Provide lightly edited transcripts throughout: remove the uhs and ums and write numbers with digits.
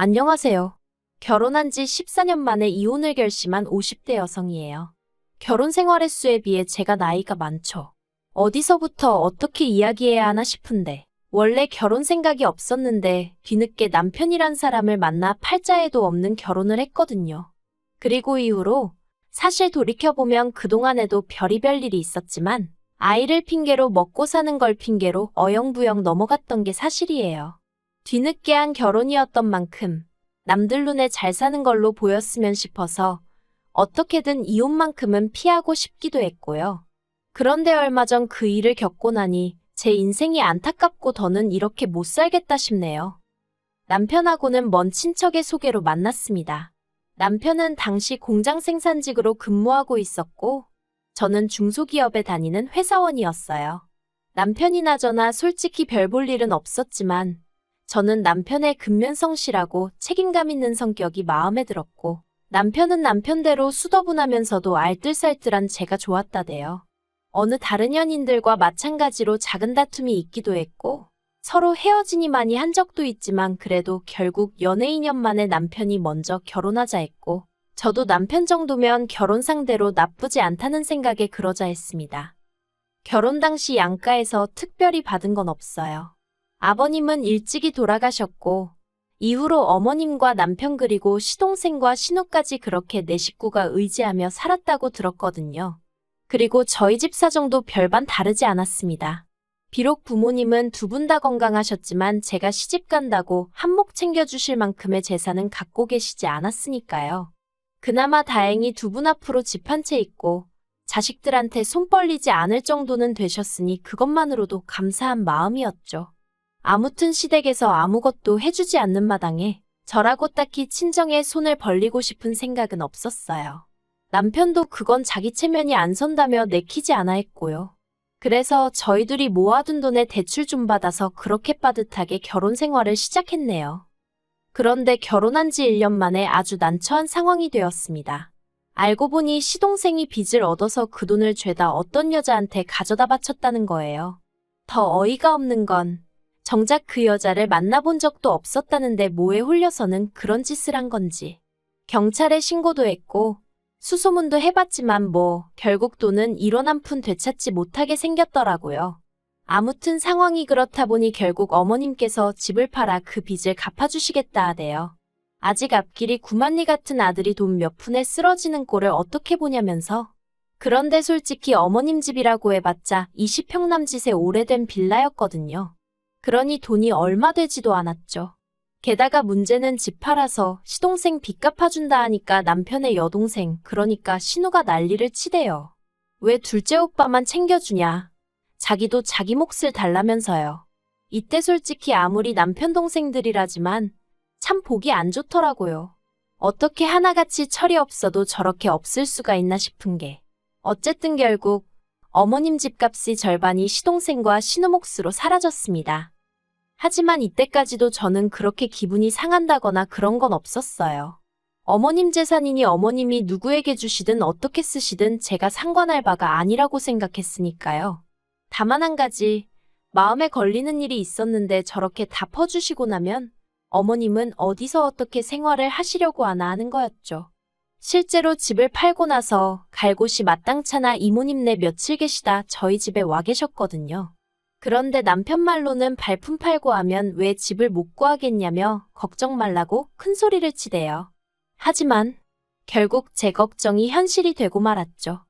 안녕하세요. 결혼한 지 14년 만에 이혼을 결심한 50대 여성이에요. 결혼 생활 횟수에 비해 제가 나이가 많죠. 어디서부터 어떻게 이야기해야 하나 싶은데, 원래 결혼 생각이 없었는데 뒤늦게 남편이란 사람을 만나 팔자에도 없는 결혼을 했거든요. 그리고 이후로 사실 돌이켜보면 그동안에도 별의별 일이 있었지만 아이를 핑계로 먹고 사는 걸 핑계로 어영부영 넘어갔던 게 사실이에요. 뒤늦게 한 결혼이었던 만큼 남들 눈에 잘 사는 걸로 보였으면 싶어서 어떻게든 이혼만큼은 피하고 싶기도 했고요. 그런데 얼마 전 그 일을 겪고 나니 제 인생이 안타깝고 더는 이렇게 못 살겠다 싶네요. 남편하고는 먼 친척의 소개로 만났습니다. 남편은 당시 공장 생산직으로 근무하고 있었고 저는 중소기업에 다니는 회사원이었어요. 남편이나 저나 솔직히 별 볼 일은 없었지만 저는 남편의 근면성실하고 책임감 있는 성격이 마음에 들었고 남편은 남편대로 수더분하면서도 알뜰살뜰한 제가 좋았다대요. 어느 다른 연인들과 마찬가지로 작은 다툼이 있기도 했고 서로 헤어지니 많이 한 적도 있지만 그래도 결국 연애 2년 만에 남편이 먼저 결혼하자 했고 저도 남편 정도면 결혼 상대로 나쁘지 않다는 생각에 그러자 했습니다. 결혼 당시 양가에서 특별히 받은 건 없어요. 아버님은 일찍이 돌아가셨고 이후로 어머님과 남편 그리고 시동생과 신우까지 그렇게 네 식구가 의지하며 살았다고 들었거든요. 그리고 저희 집 사정도 별반 다르지 않았습니다. 비록 부모님은 두 분 다 건강하셨지만 제가 시집 간다고 한몫 챙겨주실 만큼의 재산은 갖고 계시지 않았으니까요. 그나마 다행히 두 분 앞으로 집 한 채 있고 자식들한테 손 벌리지 않을 정도는 되셨으니 그것만으로도 감사한 마음이었죠. 아무튼 시댁에서 아무것도 해주지 않는 마당에 저라고 딱히 친정에 손을 벌리고 싶은 생각은 없었어요. 남편도 그건 자기 체면이 안 선다며 내키지 않아 했고요. 그래서 저희들이 모아둔 돈에 대출 좀 받아서 그렇게 빠듯하게 결혼 생활을 시작했네요. 그런데 결혼한 지 1년 만에 아주 난처한 상황이 되었습니다. 알고 보니 시동생이 빚을 얻어서 그 돈을 죄다 어떤 여자한테 가져다 바쳤다는 거예요. 더 어이가 없는 건 정작 그 여자를 만나본 적도 없었다는데 뭐에 홀려서는 그런 짓을 한 건지. 경찰에 신고도 했고 수소문도 해봤지만 결국 돈은 1원 한 푼 되찾지 못하게 생겼더라고요. 아무튼 상황이 그렇다 보니 결국 어머님께서 집을 팔아 그 빚을 갚아주시겠다 하대요. 아직 앞길이 구만리 같은 아들이 돈 몇 푼에 쓰러지는 꼴을 어떻게 보냐면서. 그런데 솔직히 어머님 집이라고 해봤자 20평 남짓의 오래된 빌라였거든요. 그러니 돈이 얼마 되지도 않았죠. 게다가 문제는 집 팔아서 시동생 빚 갚아준다 하니까 남편의 여동생 그러니까 신우가 난리를 치대요. 왜 둘째 오빠만 챙겨주냐. 자기도 자기 몫을 달라면서요. 이때 솔직히 아무리 남편 동생들이라지만 참 보기 안 좋더라고요. 어떻게 하나같이 철이 없어도 저렇게 없을 수가 있나 싶은 게. 어쨌든 결국 어머님 집값이 절반이 시동생과 신우 몫으로 사라졌습니다. 하지만 이때까지도 저는 그렇게 기분이 상한다거나 그런 건 없었어요. 어머님 재산이니 어머님이 누구에게 주시든 어떻게 쓰시든 제가 상관할 바가 아니라고 생각했으니까요. 다만 한 가지, 마음에 걸리는 일이 있었는데 저렇게 다 퍼주시고 나면 어머님은 어디서 어떻게 생활을 하시려고 하나 하는 거였죠. 실제로 집을 팔고 나서 갈 곳이 마땅찮아 이모님네 며칠 계시다 저희 집에 와 계셨거든요. 그런데 남편 말로는 발품 팔고 하면 왜 집을 못 구하겠냐며 걱정 말라고 큰 소리를 치대요. 하지만 결국 제 걱정이 현실이 되고 말았죠.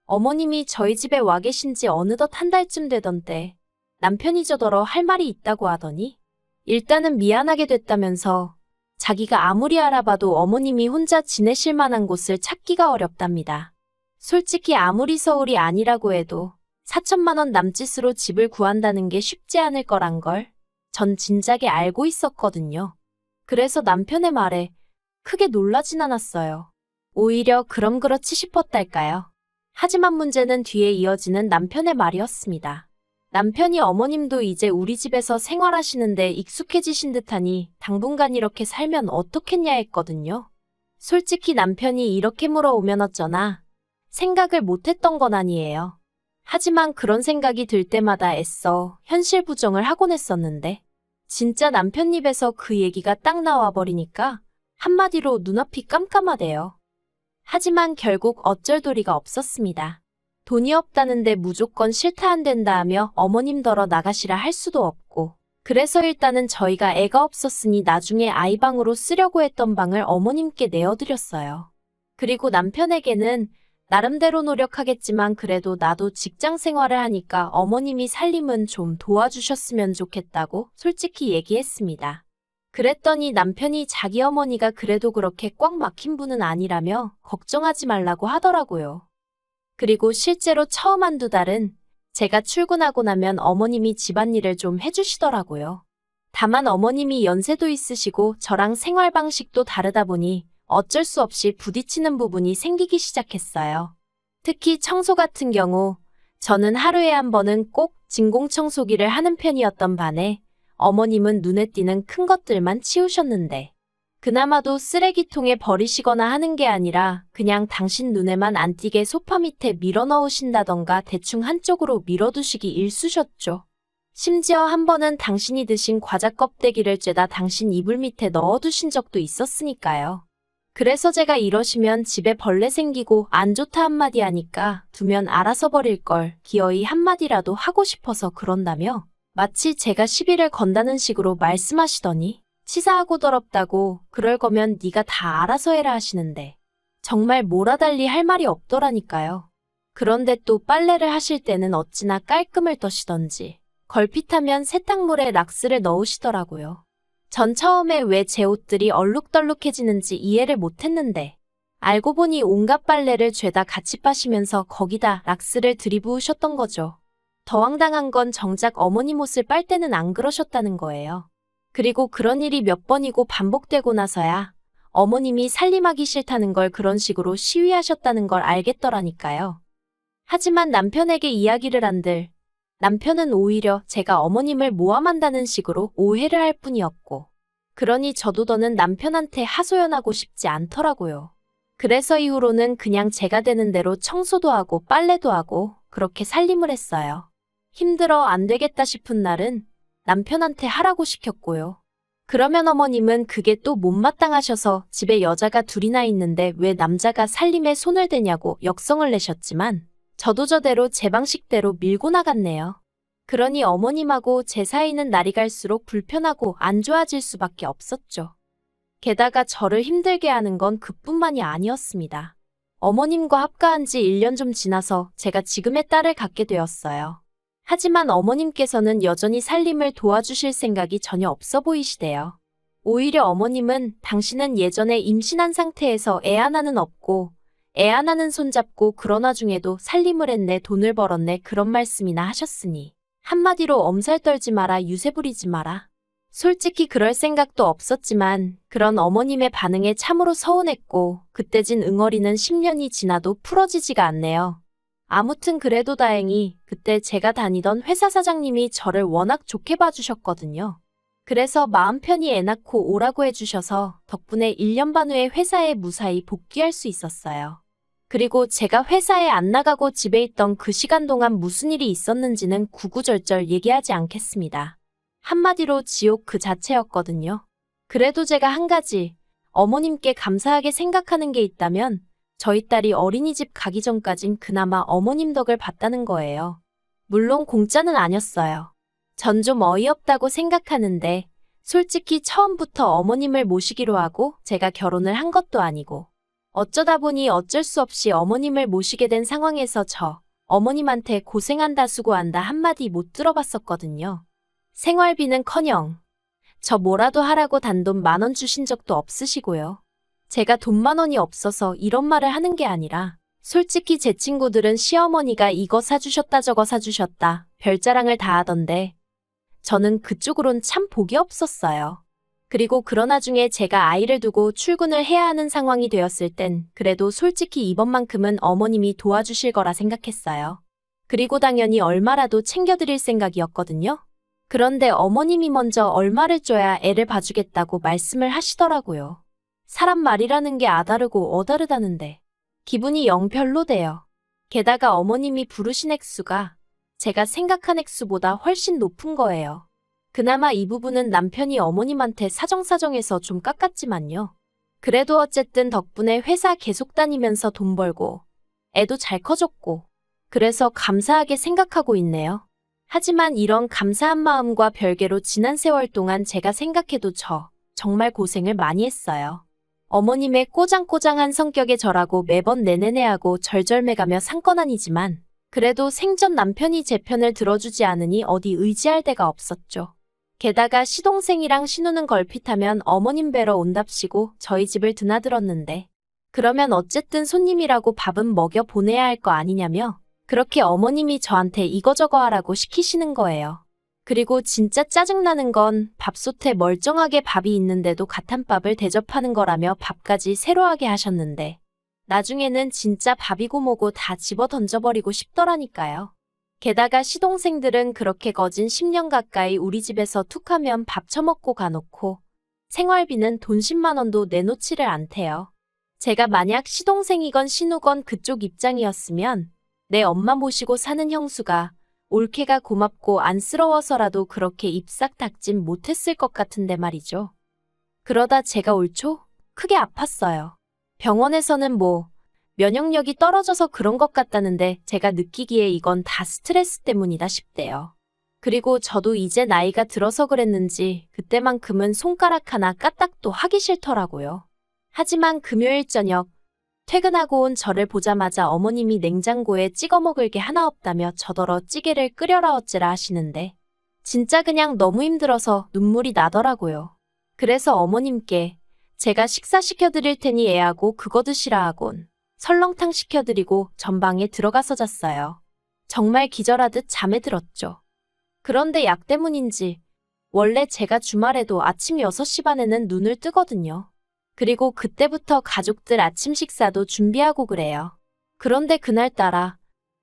어머님이 저희 집에 와 계신 지 어느덧 한 달쯤 되던 때 남편이 저더러 할 말이 있다고 하더니 일단은 미안하게 됐다면서 자기가 아무리 알아봐도 어머님이 혼자 지내실 만한 곳을 찾기가 어렵답니다. 솔직히 아무리 서울이 아니라고 해도 4천만 원 남짓으로 집을 구한다는 게 쉽지 않을 거란 걸 전 진작에 알고 있었거든요. 그래서 남편의 말에 크게 놀라진 않았어요. 오히려 그럼 그렇지 싶었달까요. 하지만 문제는 뒤에 이어지는 남편의 말이었습니다. 남편이 어머님도 이제 우리 집에서 생활하시는데 익숙해지신 듯하니 당분간 이렇게 살면 어떻겠냐 했거든요. 솔직히 남편이 이렇게 물어오면 어쩌나 생각을 못했던 건 아니에요. 하지만 그런 생각이 들 때마다 애써 현실 부정을 하곤 했었는데 진짜 남편 입에서 그 얘기가 딱 나와버리니까 한마디로 눈앞이 깜깜하대요. 하지만 결국 어쩔 도리가 없었습니다. 돈이 없다는데 무조건 싫다 안 된다 하며 어머님더러 나가시라 할 수도 없고, 그래서 일단은 저희가 애가 없었으니 나중에 아이방으로 쓰려고 했던 방을 어머님께 내어드렸어요. 그리고 남편에게는 나름대로 노력하겠지만 그래도 나도 직장 생활을 하니까 어머님이 살림은 좀 도와주셨으면 좋겠다고 솔직히 얘기했습니다. 그랬더니 남편이 자기 어머니가 그래도 그렇게 꽉 막힌 분은 아니라며 걱정하지 말라고 하더라고요. 그리고 실제로 처음 한두 달은 제가 출근하고 나면 어머님이 집안일을 좀 해주시더라고요. 다만 어머님이 연세도 있으시고 저랑 생활 방식도 다르다 보니 어쩔 수 없이 부딪히는 부분이 생기기 시작했어요. 특히 청소 같은 경우 저는 하루에 한 번은 꼭 진공청소기를 하는 편이었던 반에 어머님은 눈에 띄는 큰 것들만 치우셨는데, 그나마도 쓰레기통에 버리시거나 하는 게 아니라 그냥 당신 눈에만 안 띄게 소파 밑에 밀어 넣으신다던가 대충 한쪽으로 밀어두시기 일쑤셨죠. 심지어 한 번은 당신이 드신 과자 껍데기를 쬐다 당신 이불 밑에 넣어두신 적도 있었으니까요. 그래서 제가 이러시면 집에 벌레 생기고 안 좋다 한마디 하니까 두면 알아서 버릴 걸 기어이 한마디라도 하고 싶어서 그런다며 마치 제가 시비를 건다는 식으로 말씀하시더니 치사하고 더럽다고 그럴 거면 네가 다 알아서 해라 하시는데 정말 뭐라달리 할 말이 없더라니까요. 그런데 또 빨래를 하실 때는 어찌나 깔끔을 떠시던지 걸핏하면 세탁물에 락스를 넣으시더라고요. 전 처음에 왜 제 옷들이 얼룩덜룩해지는지 이해를 못했는데 알고 보니 온갖 빨래를 죄다 같이 빠시면서 거기다 락스를 들이부으셨던 거죠. 더 황당한 건 정작 어머님 옷을 빨 때는 안 그러셨다는 거예요. 그리고 그런 일이 몇 번이고 반복되고 나서야 어머님이 살림하기 싫다는 걸 그런 식으로 시위하셨다는 걸 알겠더라니까요. 하지만 남편에게 이야기를 한들 남편은 오히려 제가 어머님을 모함한다는 식으로 오해를 할 뿐이었고, 그러니 저도 더는 남편한테 하소연하고 싶지 않더라고요. 그래서 이후로는 그냥 제가 되는 대로 청소도 하고 빨래도 하고 그렇게 살림을 했어요. 힘들어 안 되겠다 싶은 날은 남편한테 하라고 시켰고요. 그러면 어머님은 그게 또 못마땅하셔서 집에 여자가 둘이나 있는데 왜 남자가 살림에 손을 대냐고 역성을 내셨지만 저도 저대로 제 방식대로 밀고 나갔네요. 그러니 어머님하고 제 사이는 날이 갈수록 불편하고 안 좋아질 수밖에 없었죠. 게다가 저를 힘들게 하는 건 그뿐만이 아니었습니다. 어머님과 합가한 지 1년 좀 지나서 제가 지금의 딸을 갖게 되었어요. 하지만 어머님께서는 여전히 살림을 도와주실 생각이 전혀 없어 보이시대요. 오히려 어머님은 당신은 예전에 임신한 상태에서 애 하나는 없고 애 하나는 손잡고 그런 와중에도 살림을 했네, 돈을 벌었네, 그런 말씀이나 하셨으니 한마디로 엄살 떨지 마라, 유세 부리지 마라. 솔직히 그럴 생각도 없었지만 그런 어머님의 반응에 참으로 서운했고 그때 진 응어리는 10년이 지나도 풀어지지가 않네요. 아무튼 그래도 다행히 그때 제가 다니던 회사 사장님이 저를 워낙 좋게 봐주셨거든요. 그래서 마음 편히 애 낳고 오라고 해주셔서 덕분에 1년 반 후에 회사에 무사히 복귀할 수 있었어요. 그리고 제가 회사에 안 나가고 집에 있던 그 시간 동안 무슨 일이 있었는지는 구구절절 얘기하지 않겠습니다. 한마디로 지옥 그 자체였거든요. 그래도 제가 한 가지 어머님께 감사하게 생각하는 게 있다면 저희 딸이 어린이집 가기 전까진 그나마 어머님 덕을 봤다는 거예요. 물론 공짜는 아니었어요. 전 좀 어이없다고 생각하는데 솔직히 처음부터 어머님을 모시기로 하고 제가 결혼을 한 것도 아니고 어쩌다 보니 어쩔 수 없이 어머님을 모시게 된 상황에서 저 어머님한테 고생한다 수고한다 한마디 못 들어봤었거든요. 생활비는커녕 저 뭐라도 하라고 단돈 10,000원 주신 적도 없으시고요. 제가 돈 10,000원이 없어서 이런 말을 하는 게 아니라 솔직히 제 친구들은 시어머니가 이거 사주셨다 저거 사주셨다 별자랑을 다 하던데 저는 그쪽으론 참 복이 없었어요. 그리고 그런 와중에 제가 아이를 두고 출근을 해야 하는 상황이 되었을 땐 그래도 솔직히 이번만큼은 어머님이 도와주실 거라 생각했어요. 그리고 당연히 얼마라도 챙겨드릴 생각이었거든요. 그런데 어머님이 먼저 얼마를 줘야 애를 봐주겠다고 말씀을 하시더라고요. 사람 말이라는 게 아다르고 어다르다는데 기분이 영 별로대요. 게다가 어머님이 부르신 액수가 제가 생각한 액수보다 훨씬 높은 거예요. 그나마 이 부분은 남편이 어머님한테 사정사정해서 좀 깎았지만요. 그래도 어쨌든 덕분에 회사 계속 다니면서 돈 벌고 애도 잘 커졌고 그래서 감사하게 생각하고 있네요. 하지만 이런 감사한 마음과 별개로 지난 세월 동안 제가 생각해도 정말 고생을 많이 했어요. 어머님의 꼬장꼬장한 성격에 절하고 매번 내내내하고 절절매가며 산 건 아니지만 그래도 생전 남편이 제 편을 들어주지 않으니 어디 의지할 데가 없었죠. 게다가 시동생이랑 신우는 걸핏하면 어머님 뵈러 온답시고 저희 집을 드나들었는데 그러면 어쨌든 손님이라고 밥은 먹여 보내야 할 거 아니냐며 그렇게 어머님이 저한테 이거저거 하라고 시키시는 거예요. 그리고 진짜 짜증나는 건 밥솥에 멀쩡하게 밥이 있는데도 가탄밥을 대접하는 거라며 밥까지 새로 하게 하셨는데 나중에는 진짜 밥이고 뭐고 다 집어 던져버리고 싶더라니까요. 게다가 시동생들은 그렇게 거진 10년 가까이 우리 집에서 툭하면 밥 처먹고 가놓고 생활비는 돈 10만 원도 내놓지를 않대요. 제가 만약 시동생이건 신우건 그쪽 입장이었으면 내 엄마 모시고 사는 형수가 올케가 고맙고 안쓰러워서라도 그렇게 입싹 닥진 못했을 것 같은데 말이죠. 그러다 제가 올 초 크게 아팠어요. 병원에서는 면역력이 떨어져서 그런 것 같다는데 제가 느끼기에 이건 다 스트레스 때문이다 싶대요. 그리고 저도 이제 나이가 들어서 그랬는지 그때만큼은 손가락 하나 까딱도 하기 싫더라고요. 하지만 금요일 저녁 퇴근하고 온 저를 보자마자 어머님이 냉장고에 찍어 먹을 게 하나 없다며 저더러 찌개를 끓여라 어째라 하시는데 진짜 그냥 너무 힘들어서 눈물이 나더라고요. 그래서 어머님께 제가 식사 시켜드릴 테니 애하고 그거 드시라 하곤 설렁탕 시켜드리고 전방에 들어가서 잤어요. 정말 기절하듯 잠에 들었죠. 그런데 약 때문인지 원래 제가 주말에도 아침 6시 반에는 눈을 뜨거든요. 그리고 그때부터 가족들 아침 식사도 준비하고 그래요. 그런데 그날따라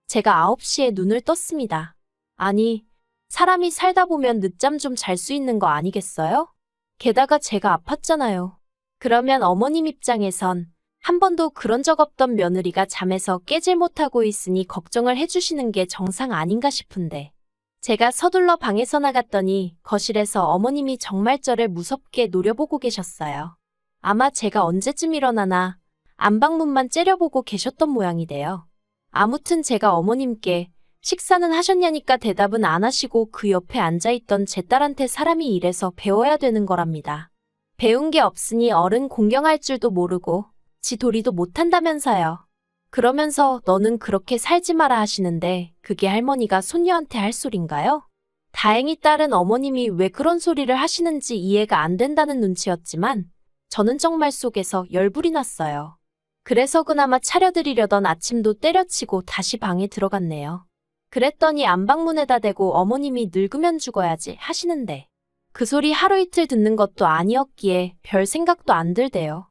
제가 9시에 눈을 떴습니다. 아니, 사람이 살다 보면 늦잠 좀 잘 수 있는 거 아니겠어요? 게다가 제가 아팠잖아요. 그러면 어머님 입장에선 한 번도 그런 적 없던 며느리가 잠에서 깨질 못하고 있으니 걱정을 해주시는 게 정상 아닌가 싶은데 제가 서둘러 방에서 나갔더니 거실에서 어머님이 정말 저를 무섭게 노려보고 계셨어요. 아마 제가 언제쯤 일어나나 안방문만 째려보고 계셨던 모양이래요. 아무튼 제가 어머님께 식사는 하셨냐니까 대답은 안 하시고 그 옆에 앉아있던 제 딸한테 사람이 이래서 배워야 되는 거랍니다. 배운 게 없으니 어른 공경할 줄도 모르고 지 도리도 못한다면서요. 그러면서 너는 그렇게 살지 마라 하시는데 그게 할머니가 손녀한테 할 소린가요? 다행히 딸은 어머님이 왜 그런 소리를 하시는지 이해가 안 된다는 눈치였지만 저는 정말 속에서 열불이 났어요. 그래서 그나마 차려드리려던 아침도 때려치고 다시 방에 들어갔네요. 그랬더니 안방문에다 대고 어머님이 늙으면 죽어야지 하시는데 그 소리 하루 이틀 듣는 것도 아니었기에 별 생각도 안 들대요.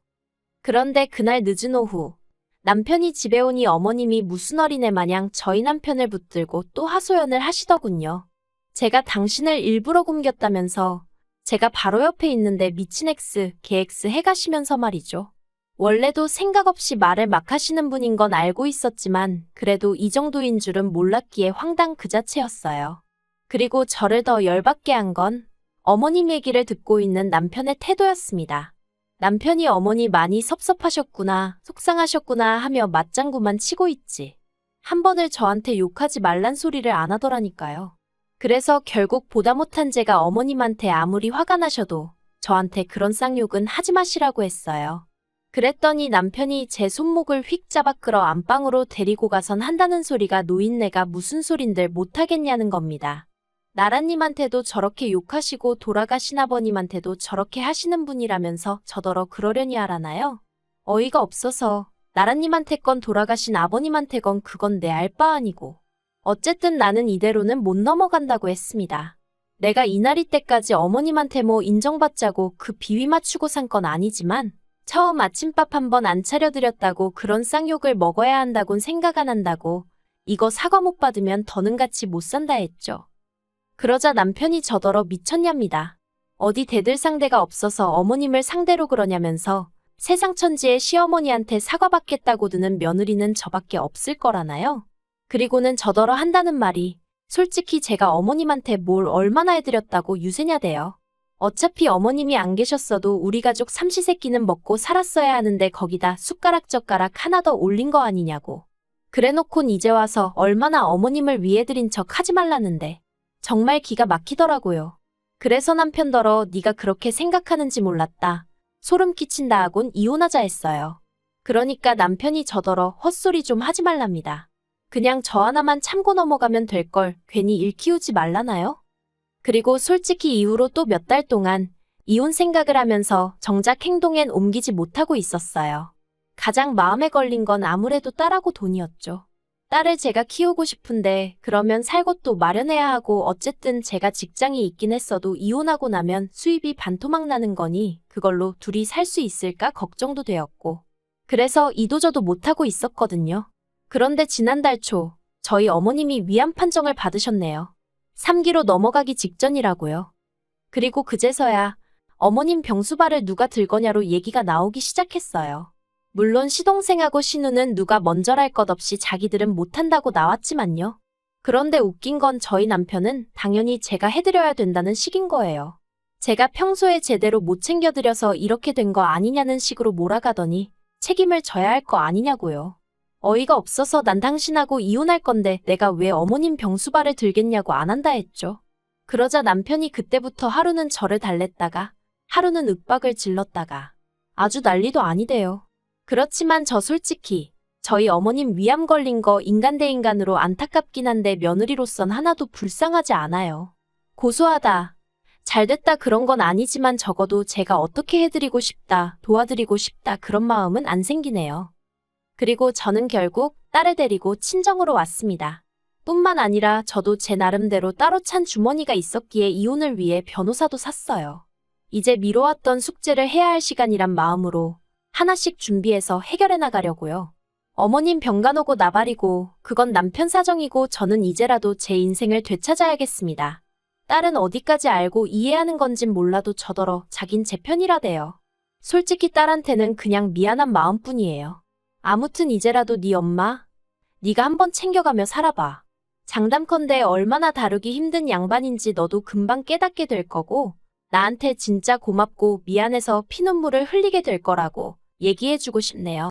그런데 그날 늦은 오후 남편이 집에 오니 어머님이 무슨 어린애 마냥 저희 남편을 붙들고 또 하소연을 하시더군요. 제가 당신을 일부러 굶겼다면서 제가 바로 옆에 있는데 미친 X, 개 X 해가시면서 말이죠. 원래도 생각 없이 말을 막 하시는 분인 건 알고 있었지만 그래도 이 정도인 줄은 몰랐기에 황당 그 자체였어요. 그리고 저를 더 열받게 한 건 어머님 얘기를 듣고 있는 남편의 태도였습니다. 남편이 어머니 많이 섭섭하셨구나, 속상하셨구나 하며 맞장구만 치고 있지. 한 번을 저한테 욕하지 말란 소리를 안 하더라니까요. 그래서 결국 보다 못한 제가 어머님한테 아무리 화가 나셔도 저한테 그런 쌍욕은 하지 마시라고 했어요. 그랬더니 남편이 제 손목을 휙 잡아 끌어 안방으로 데리고 가선 한다는 소리가 노인네가 무슨 소린들 못하겠냐는 겁니다. 나라님한테도 저렇게 욕하시고 돌아가신 아버님한테도 저렇게 하시는 분이라면서 저더러 그러려니 하라나요? 어이가 없어서 나라님한테 건 돌아가신 아버님한테 건 그건 내 알 바 아니고 어쨌든 나는 이대로는 못 넘어간다고 했습니다. 내가 이날이 때까지 어머님한테 뭐 인정받자고 그 비위 맞추고 산 건 아니지만 처음 아침밥 한 번 안 차려드렸다고 그런 쌍욕을 먹어야 한다곤 생각 안 한다고 이거 사과 못 받으면 더는 같이 못 산다 했죠. 그러자 남편이 저더러 미쳤냐입니다. 어디 대들 상대가 없어서 어머님을 상대로 그러냐면서 세상 천지의 시어머니한테 사과받겠다고 드는 며느리는 저밖에 없을 거라나요? 그리고는 저더러 한다는 말이 솔직히 제가 어머님한테 뭘 얼마나 해드렸다고 유세냐 돼요. 어차피 어머님이 안 계셨어도 우리 가족 삼시세끼는 먹고 살았어야 하는데 거기다 숟가락 젓가락 하나 더 올린 거 아니냐고. 그래놓곤 이제 와서 얼마나 어머님을 위해 드린 척 하지 말라는데. 정말 기가 막히더라고요. 그래서 남편더러 네가 그렇게 생각하는지 몰랐다. 소름 끼친다 하곤 이혼하자 했어요. 그러니까 남편이 저더러 헛소리 좀 하지 말랍니다. 그냥 저 하나만 참고 넘어가면 될걸 괜히 일 키우지 말라나요? 그리고 솔직히 이후로 또 몇 달 동안 이혼 생각을 하면서 정작 행동엔 옮기지 못하고 있었어요. 가장 마음에 걸린 건 아무래도 딸하고 돈이었죠. 딸을 제가 키우고 싶은데 그러면 살 곳도 마련해야 하고 어쨌든 제가 직장이 있긴 했어도 이혼하고 나면 수입이 반토막 나는 거니 그걸로 둘이 살 수 있을까 걱정도 되었고 그래서 이도저도 못하고 있었거든요. 그런데 지난달 초 저희 어머님이 위암 판정을 받으셨네요. 3기로 넘어가기 직전이라고요. 그리고 그제서야 어머님 병수발을 누가 들거냐로 얘기가 나오기 시작했어요. 물론 시동생하고 신우는 누가 먼저랄 것 없이 자기들은 못한다고 나왔지만요. 그런데 웃긴 건 저희 남편은 당연히 제가 해드려야 된다는 식인 거예요. 제가 평소에 제대로 못 챙겨드려서 이렇게 된 거 아니냐는 식으로 몰아가더니 책임을 져야 할 거 아니냐고요. 어이가 없어서 난 당신하고 이혼할 건데 내가 왜 어머님 병수발을 들겠냐고 안 한다 했죠. 그러자 남편이 그때부터 하루는 저를 달랬다가 하루는 윽박을 질렀다가 아주 난리도 아니대요. 그렇지만 저 솔직히 저희 어머님 위암 걸린 거 인간 대 인간으로 안타깝긴 한데 며느리로선 하나도 불쌍하지 않아요. 고소하다. 잘됐다 그런 건 아니지만 적어도 제가 어떻게 해드리고 싶다, 도와드리고 싶다 그런 마음은 안 생기네요. 그리고 저는 결국 딸을 데리고 친정으로 왔습니다. 뿐만 아니라 저도 제 나름대로 따로 찬 주머니가 있었기에 이혼을 위해 변호사도 샀어요. 이제 미뤄왔던 숙제를 해야 할 시간이란 마음으로 하나씩 준비해서 해결해 나가려고요. 어머님 병간 오고 나발이고 그건 남편 사정이고 저는 이제라도 제 인생을 되찾아야겠습니다. 딸은 어디까지 알고 이해하는 건진 몰라도 저더러 자긴 제 편이라대요. 솔직히 딸한테는 그냥 미안한 마음뿐이에요. 아무튼 이제라도 네 엄마, 네가 한번 챙겨가며 살아봐. 장담컨대 얼마나 다루기 힘든 양반인지 너도 금방 깨닫게 될 거고 나한테 진짜 고맙고 미안해서 피눈물을 흘리게 될 거라고 얘기해주고 싶네요.